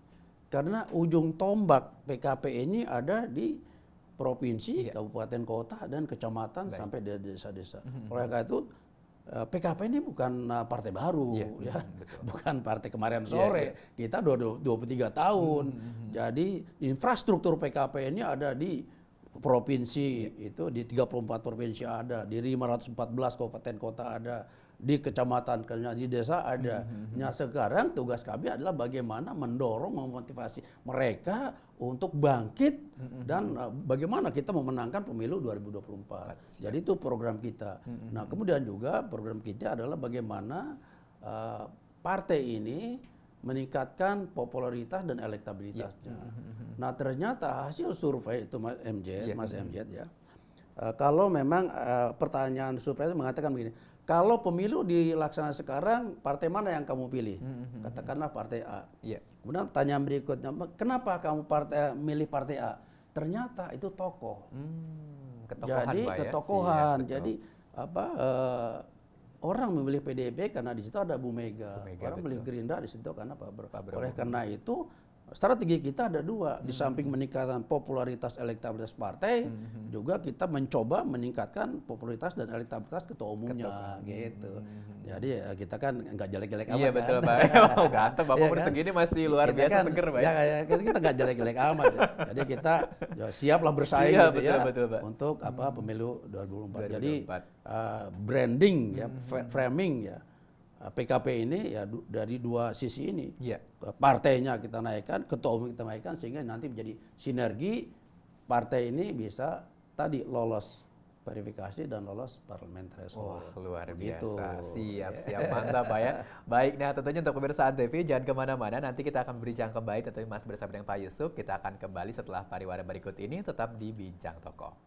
[SPEAKER 2] Karena ujung tombak PKP ini ada di provinsi, kabupaten kota dan kecamatan sampai di desa-desa. Oleh karena itu PKP ini bukan partai baru, ya,
[SPEAKER 1] betul.
[SPEAKER 2] bukan partai kemarin sore. Kita 23 tahun. Jadi infrastruktur PKP ini ada di provinsi, itu di 34 provinsi ada, di 514 kabupaten kota ada, di kecamatan, di desa ada. Nah sekarang tugas kami adalah bagaimana mendorong, memotivasi mereka untuk bangkit dan bagaimana kita memenangkan pemilu 2024. Jadi itu program kita. Nah kemudian juga program kita adalah bagaimana partai ini meningkatkan popularitas dan elektabilitasnya. Nah ternyata hasil survei itu Mas MJ ya, kalau memang pertanyaan survei itu mengatakan begini, kalau pemilu dilaksanakan sekarang, partai mana yang kamu pilih? Katakanlah partai A. Kemudian pertanyaan berikutnya, kenapa kamu milih partai A? Ternyata itu tokoh.
[SPEAKER 1] Ketokohan,
[SPEAKER 2] jadi
[SPEAKER 1] Pak, ya?
[SPEAKER 2] ketokohan. Jadi orang memilih PDIP karena di situ ada Bu Mega. Orang memilih Gerindra di situ karena Pak Prabowo. Oleh karena itu strategi kita ada dua. Di samping meningkatkan popularitas elektabilitas partai, juga kita mencoba meningkatkan popularitas dan elektabilitas ketua umumnya, gitu. Jadi kita kan nggak jelek-jelek amat.
[SPEAKER 1] Iya betul
[SPEAKER 2] kan?
[SPEAKER 1] Pak. Ganteng Bapak umur segini masih luar
[SPEAKER 2] Kita
[SPEAKER 1] biasa
[SPEAKER 2] kan,
[SPEAKER 1] seger Pak.
[SPEAKER 2] Ya, kita nggak jelek-jelek amat. Ya. Jadi kita siaplah bersaing gitu
[SPEAKER 1] betul,
[SPEAKER 2] ya
[SPEAKER 1] betul, Pak.
[SPEAKER 2] untuk pemilu 2024.
[SPEAKER 1] 2024.
[SPEAKER 2] Jadi branding ya, framing ya. PKP ini ya dari dua sisi ini. Partainya kita naikkan, ketua umum kita naikkan sehingga nanti menjadi sinergi partai ini bisa tadi lolos verifikasi dan lolos parliamentary threshold.
[SPEAKER 1] Wah, luar
[SPEAKER 2] Begitu.
[SPEAKER 1] biasa. Siap, mantap Pak ya. Baik, nah tentunya untuk pemirsa ANTV jangan kemana-mana. Nanti kita akan berbincang kembali tentunya masih bersama dengan Pak Yusuf. Kita akan kembali setelah pariwara berikut ini tetap di Bincang Tokoh.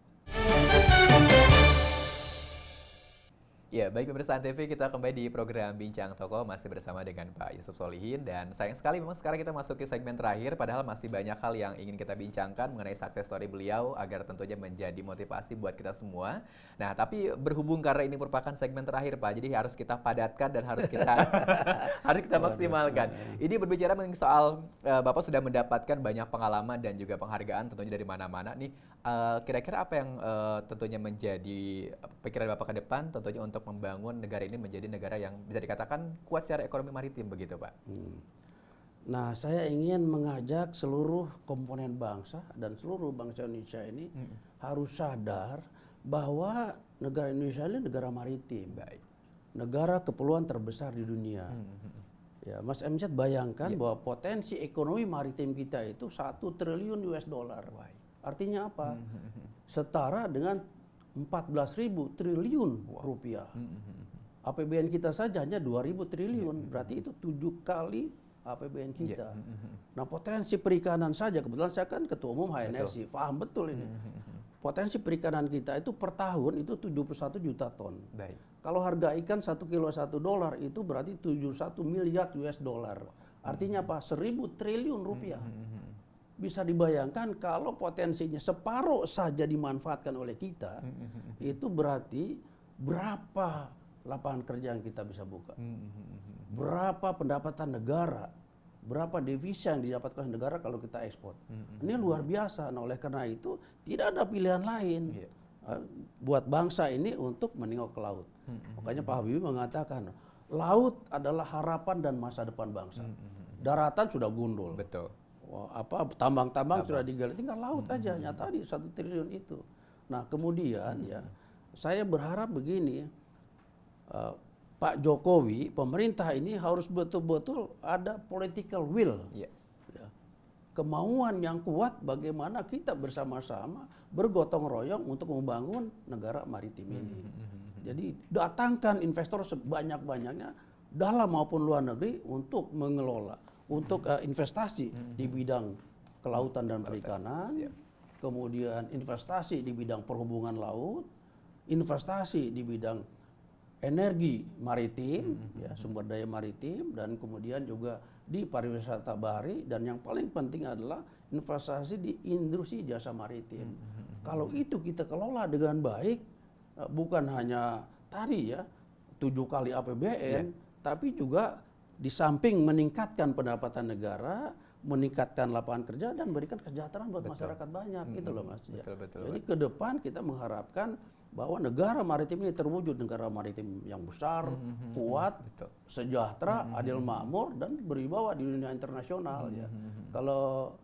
[SPEAKER 1] Ya, baik pemirsa ANTV, kita kembali di program Bincang Tokoh masih bersama dengan Pak Yusuf Solihin, dan sayang sekali memang sekarang kita masuk ke segmen terakhir, padahal masih banyak hal yang ingin kita bincangkan mengenai success story beliau agar tentunya menjadi motivasi buat kita semua. Nah, tapi berhubung karena ini merupakan segmen terakhir Pak, jadi harus kita padatkan dan harus kita maksimalkan. Ini berbicara mengenai soal Bapak sudah mendapatkan banyak pengalaman dan juga penghargaan tentunya dari mana-mana nih. Kira-kira apa yang tentunya menjadi pikiran Bapak ke depan tentunya untuk membangun negara ini menjadi negara yang bisa dikatakan kuat secara ekonomi maritim begitu Pak?
[SPEAKER 2] Nah saya ingin mengajak seluruh komponen bangsa dan seluruh bangsa Indonesia ini harus sadar bahwa negara Indonesia ini negara maritim. Negara kepulauan terbesar di dunia. Ya, Mas MZ bayangkan bahwa potensi ekonomi maritim kita itu 1 triliun US dollar. Artinya apa? Setara dengan 14.000 triliun rupiah. APBN kita saja hanya 2.000 triliun, berarti itu 7 kali APBN kita. Nah potensi perikanan saja, kebetulan saya kan ketua umum HNSI, paham betul ini. Potensi perikanan kita itu per tahun itu 71 juta ton. Kalau harga ikan 1 kilo $1 itu berarti 71 miliar US dollar. Artinya apa? 1.000 triliun rupiah. Bisa dibayangkan kalau potensinya separuh saja dimanfaatkan oleh kita, itu berarti berapa lapangan kerja yang kita bisa buka, berapa pendapatan negara, berapa devisa yang didapatkan oleh negara kalau kita ekspor. Ini luar biasa. Nah oleh karena itu tidak ada pilihan lain buat bangsa ini untuk menengok ke laut. Makanya Pak Habibie mengatakan laut adalah harapan dan masa depan bangsa. Daratan sudah gundul.
[SPEAKER 1] Betul.
[SPEAKER 2] Tambang-tambang sudah digali, tinggal laut aja. Nyata di 1 triliun itu. Nah kemudian ya saya berharap begini, Pak Jokowi, pemerintah ini harus betul-betul ada political will, kemauan yang kuat bagaimana kita bersama-sama bergotong royong untuk membangun negara maritim ini. Jadi datangkan investor sebanyak-banyaknya dalam maupun luar negeri untuk mengelola, untuk investasi di bidang kelautan dan perikanan, kemudian investasi di bidang perhubungan laut, investasi di bidang energi maritim, sumber daya maritim, dan kemudian juga di pariwisata bahari, dan yang paling penting adalah investasi di industri jasa maritim. Kalau itu kita kelola dengan baik, bukan hanya tadi 7 kali APBN, tapi juga di samping meningkatkan pendapatan negara, meningkatkan lapangan kerja dan berikan kesejahteraan buat masyarakat banyak, gitu loh Mas.
[SPEAKER 1] Betul.
[SPEAKER 2] Jadi ke depan kita mengharapkan bahwa negara maritim ini terwujud negara maritim yang besar, kuat, sejahtera, adil makmur dan berwibawa di dunia internasional ya. Kalau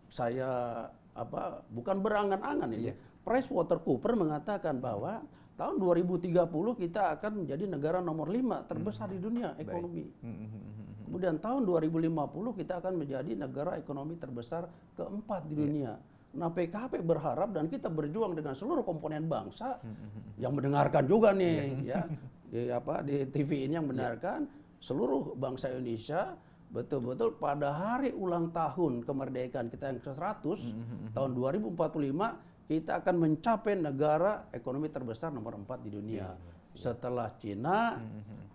[SPEAKER 2] saya bukan berangan-angan ini. PricewaterhouseCoopers mengatakan bahwa tahun 2030 kita akan menjadi negara nomor 5 terbesar di dunia ekonomi. Kemudian tahun 2050 kita akan menjadi negara ekonomi terbesar keempat di dunia. Nah, PKP berharap dan kita berjuang dengan seluruh komponen bangsa yang mendengarkan juga nih ya di TV ini yang mendengarkan seluruh bangsa Indonesia betul-betul pada hari ulang tahun kemerdekaan kita yang ke-100 tahun 2045 kita akan mencapai negara ekonomi terbesar nomor 4 di dunia. Setelah Cina,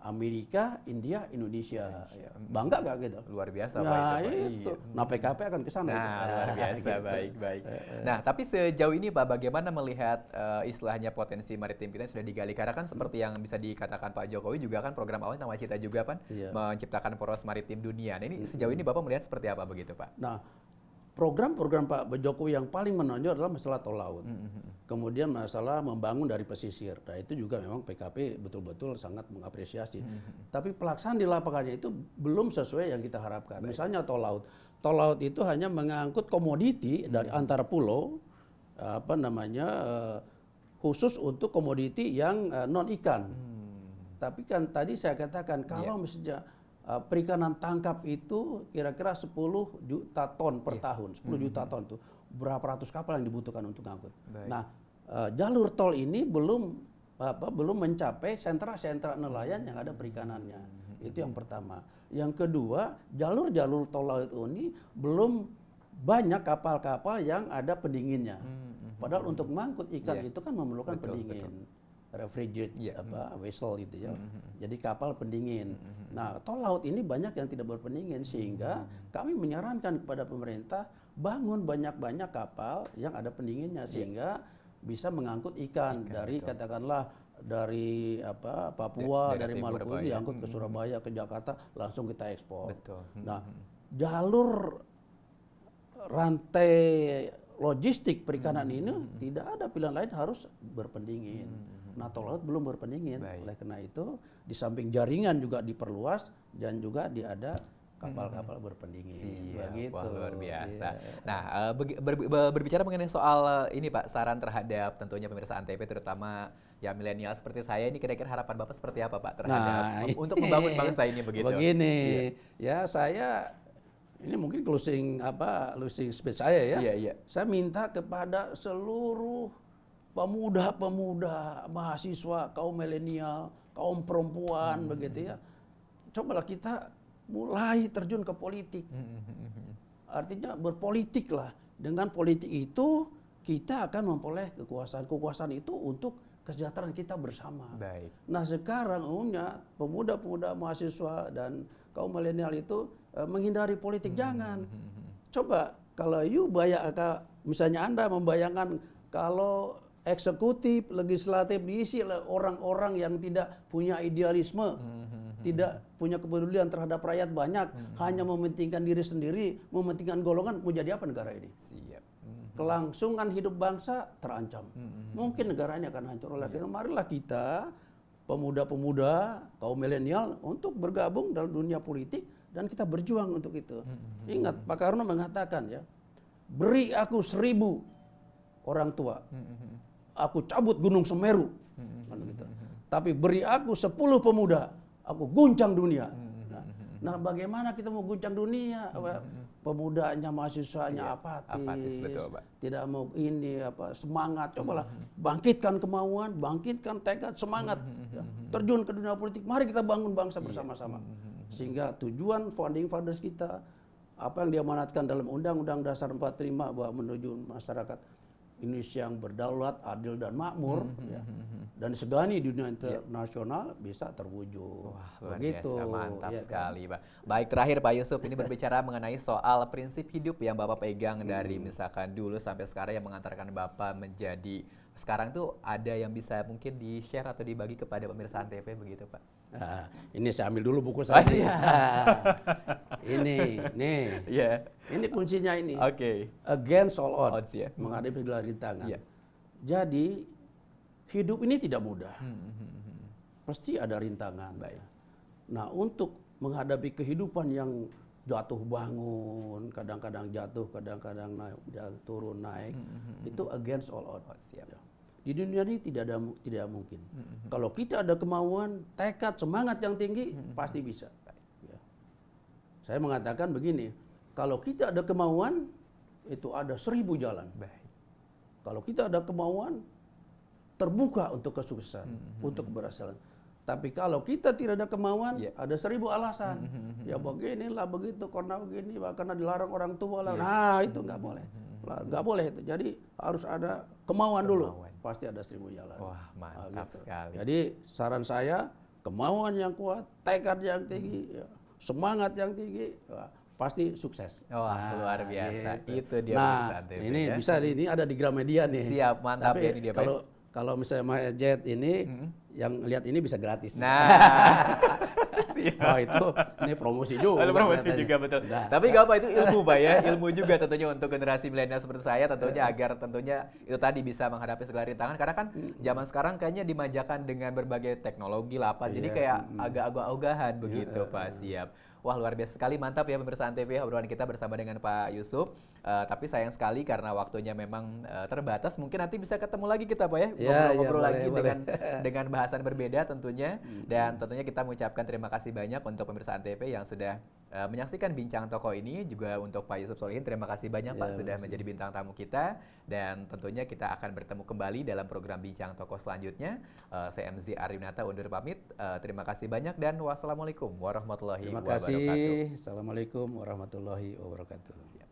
[SPEAKER 2] Amerika, India, Indonesia. Bangga gak gitu?
[SPEAKER 1] Luar biasa
[SPEAKER 2] nah,
[SPEAKER 1] Pak itu.
[SPEAKER 2] Itu. Nah, PKP akan ke sana.
[SPEAKER 1] Nah, luar biasa,
[SPEAKER 2] gitu.
[SPEAKER 1] baik. Nah, tapi sejauh ini Pak, bagaimana melihat istilahnya potensi maritim kita yang sudah digali? Karena kan seperti yang bisa dikatakan Pak Jokowi juga kan program awalnya Nawacita juga kan, menciptakan poros maritim dunia. Nah, ini sejauh ini Bapak melihat seperti apa begitu Pak?
[SPEAKER 2] Nah, program-program Pak Jokowi yang paling menonjol adalah masalah tol laut. Kemudian masalah membangun dari pesisir. Nah, itu juga memang PKP betul-betul sangat mengapresiasi. Tapi pelaksanaan di lapangannya itu belum sesuai yang kita harapkan. Misalnya tol laut. Tol laut itu hanya mengangkut komoditi dari antar pulau, khusus untuk komoditi yang non ikan. Tapi kan tadi saya katakan kalau misalnya perikanan tangkap itu kira-kira 10 juta ton per tahun, 10 juta ton itu berapa ratus kapal yang dibutuhkan untuk ngangkut. Nah, jalur tol ini belum mencapai sentra-sentra nelayan yang ada perikanannya. Itu yang pertama. Yang kedua, jalur-jalur tol laut ini belum banyak kapal-kapal yang ada pendinginnya. Padahal untuk mengangkut ikan itu kan memerlukan pendingin. Refrigerate vessel gitu ya. Jadi kapal pendingin. Nah, tol laut ini banyak yang tidak berpendingin sehingga kami menyarankan kepada pemerintah bangun banyak-banyak kapal yang ada pendinginnya sehingga bisa mengangkut ikan dari katakanlah dari Papua, dari Maluku diangkut ke Surabaya, ke Jakarta, langsung kita ekspor. Nah, jalur rantai logistik perikanan ini tidak ada pilihan lain harus berpendingin. Nah, tol laut belum berpendingin. Oleh karena itu, di samping jaringan juga diperluas dan juga ada kapal-kapal berpendingin. Begitu.
[SPEAKER 1] Wah, luar biasa. Nah, berbicara mengenai soal ini Pak, saran terhadap tentunya pemirsa Antv terutama ya milenial seperti saya ini, kira-kira harapan Bapak seperti apa Pak terhadap untuk membangun bangsa ini begitu?
[SPEAKER 2] Begini, ya saya ini mungkin closing speech saya ya. Saya minta kepada seluruh pemuda-pemuda, mahasiswa, kaum milenial, kaum perempuan begitu ya. Cobalah kita mulai terjun ke politik. Artinya berpolitiklah. Dengan politik itu kita akan memperoleh kekuasaan. Kekuasaan itu untuk kesejahteraan kita bersama. Nah, sekarang umumnya pemuda-pemuda, mahasiswa dan kaum milenial itu menghindari politik. Jangan. Coba kalau misalnya Anda membayangkan kalau eksekutif, legislatif diisi oleh orang-orang yang tidak punya idealisme, tidak punya kepedulian terhadap rakyat banyak, hanya mementingkan diri sendiri, mementingkan golongan, mau jadi apa negara ini? Kelangsungan hidup bangsa terancam. Mungkin negara ini akan hancur. Oleh karena marilah kita, pemuda-pemuda, kaum milenial, untuk bergabung dalam dunia politik dan kita berjuang untuk itu. Ingat, Pak Karno mengatakan ya, beri aku 1000 orang tua, aku cabut Gunung Semeru, tapi beri aku 10 pemuda, aku guncang dunia. Nah, bagaimana kita mau guncang dunia? Pemudanya, mahasiswanya apatis, tidak mau semangat. Cobalah bangkitkan kemauan, bangkitkan tekad, semangat, terjun ke dunia politik. Mari kita bangun bangsa bersama-sama, sehingga tujuan founding fathers kita, apa yang diamanatkan dalam Undang-Undang Dasar 45 bahwa menuju masyarakat Indonesia yang berdaulat, adil dan makmur, dan disegani di dunia internasional bisa terwujud.
[SPEAKER 1] Wah, luar biasa, mantap sekali Pak. Baik, terakhir Pak Yusuf, ini berbicara mengenai soal prinsip hidup yang Bapak pegang dari misalkan dulu sampai sekarang yang mengantarkan Bapak menjadi sekarang tuh ada yang bisa mungkin di-share atau dibagi kepada pemirsa Antv begitu Pak?
[SPEAKER 2] Nah, ini saya ambil dulu buku saya. Ini, nih.
[SPEAKER 1] Iya.
[SPEAKER 2] Ini kuncinya ini.
[SPEAKER 1] Oke.
[SPEAKER 2] Against all odds,
[SPEAKER 1] Ya.
[SPEAKER 2] menghadapi segala rintangan.
[SPEAKER 1] Iya.
[SPEAKER 2] Jadi hidup ini tidak mudah. Pasti ada rintangan.
[SPEAKER 1] Baik.
[SPEAKER 2] Nah, untuk menghadapi kehidupan yang jatuh bangun, kadang-kadang jatuh, kadang-kadang naik, turun naik, itu against all odds.
[SPEAKER 1] Siap.
[SPEAKER 2] Ya. Di dunia ini tidak mungkin. Kalau kita ada kemauan, tekad, semangat yang tinggi, pasti bisa. Ya. Saya mengatakan begini, kalau kita ada kemauan, itu ada 1000 jalan.
[SPEAKER 1] Baik.
[SPEAKER 2] Kalau kita ada kemauan, terbuka untuk kesuksesan, untuk keberhasilan. Tapi kalau kita tidak ada kemauan, ada 1000 alasan. Ya beginilah, begitu, karena begini, karena dilarang orang tua. Nah, itu nggak boleh. Nggak boleh itu. Jadi harus ada kemauan dulu. Pasti ada 1000 jalan.
[SPEAKER 1] Wah, mantap
[SPEAKER 2] gitu.
[SPEAKER 1] sekali.
[SPEAKER 2] Jadi saran saya, kemauan yang kuat, tekad yang tinggi, ya, semangat yang tinggi, ya, pasti sukses.
[SPEAKER 1] Wah, luar biasa.
[SPEAKER 2] Gitu.
[SPEAKER 1] Itu dia
[SPEAKER 2] Nah,
[SPEAKER 1] pemirsa Antv,
[SPEAKER 2] ini
[SPEAKER 1] ya.
[SPEAKER 2] bisa ini ada di Gramedia nih.
[SPEAKER 1] Siap, mantap.
[SPEAKER 2] Tapi
[SPEAKER 1] ya ini dia Pak.
[SPEAKER 2] kalau misalnya MyJet ini yang lihat ini bisa gratis.
[SPEAKER 1] Nah,
[SPEAKER 2] Oh, itu ini promosi juga.
[SPEAKER 1] lalu promosi
[SPEAKER 2] katanya.
[SPEAKER 1] juga betul.
[SPEAKER 2] Nah,
[SPEAKER 1] Tapi gak apa, itu ilmu Pak ya, ilmu juga tentunya untuk generasi milenial seperti saya tentunya agar tentunya itu tadi bisa menghadapi segala rintangan karena kan zaman sekarang kayaknya dimanjakan dengan berbagai teknologi lah apa, jadi kayak agak ogah-ogahan begitu Pak. Siap. Wah, luar biasa sekali, mantap ya pemirsa Antv obrolan kita bersama dengan Pak Yusuf. Tapi sayang sekali karena waktunya memang terbatas. Mungkin nanti bisa ketemu lagi kita Pak ya, ngobrol-ngobrol lagi dengan bahasan berbeda tentunya. Dan tentunya kita mengucapkan terima kasih banyak untuk pemirsa Antv yang sudah menyaksikan Bincang Tokoh ini. Juga untuk Pak Yusuf Solihin, terima kasih banyak Pak sudah menjadi bintang tamu kita. Dan tentunya kita akan bertemu kembali dalam program Bincang Tokoh selanjutnya. Saya MZ Ariyunata undur pamit. Terima kasih banyak dan wassalamualaikum warahmatullahi wabarakatuh.
[SPEAKER 2] Assalamualaikum warahmatullahi wabarakatuh.